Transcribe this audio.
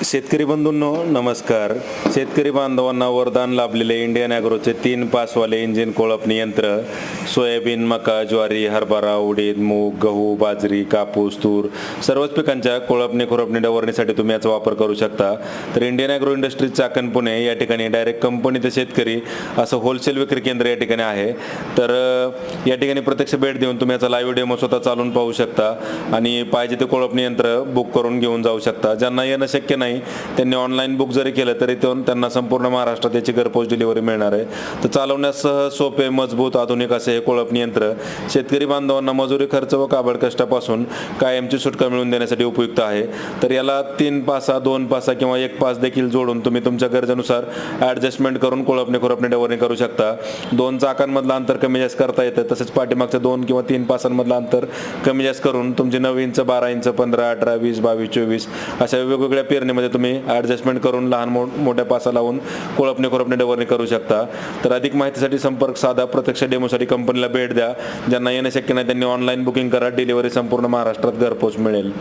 शेतकरी बंधूंनो नमस्कार. शेतकरी बांधवांना वरदान लाभलेले इंडियन ॲग्रोचे 3 पासवाले इंजिन कोळपणी यंत्र सोयाबीन, मका, ज्वारी, हरभरा, उडीद, मूग, गहू, बाजरी, कापूस, तूर सर्वच पिकांच्या कोळपणी खुरपणी डवरणीसाठी तुम्ही याचा वापर करू शकता. तर Indian agro industries Chakan Pune या ठिकाणी डायरेक्ट कंपनी ते शेतकरी असं होलसेल विक्री केंद्र या ठिकाणी आहे. तर या ठिकाणी प्रत्यक्ष भेट देऊन तुम्ही याचा लाईव्ह डेमो स्वतः चालून पाहू शकता आणि पाहिजे ते कोळपणी यंत्र बुक करून घेऊन जाऊ शकता. ज्यांना येणं शक्य नाही त्यांनी ऑनलाईन बुक जरी केलं तरी त्यांना संपूर्ण महाराष्ट्रात याची घरपोच डिलिव्हरी मिळणार आहे. तर चालवण्यास सोपे, मजबूत, आधुनिक असे हे कोळपणी यंत्र शेतकरी बांधवांना मजुरी खर्च व काबड कष्टापासून कायमची सुटका मिळवून देण्यासाठी उपयुक्त आहे. तर याला 3 पासा, 2 पासा किंवा 1 पास देखील जोडून तुम्ही तुमच्या गरजेनुसार ॲडजस्टमेंट करून कोळपणी खुरपणी डवरणी करू शकता. 2 चाकांमधलं अंतर कमी जास्त करता येतं. तसेच पाठीमागच्या 2 किंवा 3 पासांमधलं अंतर कमी जास्त करून तुमचे 9 इंच, 12 इंच, 15, 18, 20, 22, 24 अशा वेगवेगळ्या पेरणीमध्ये तुम्ही ॲडजस्टमेंट करून लहान मोठ्या पासा लावून कोळपणी खुरपणी डवरणी करू शकता. तर अधिक माहितीसाठी संपर्क साधा. प्रत्यक्ष डेमोसाठी कंपनीला भेट द्या. ज्यांना येणं शक्य नाही त्यांनी ऑनलाईन बुकिंग करा. डिलिव्हरी संपूर्ण महाराष्ट्रात घरपोच मिळेल.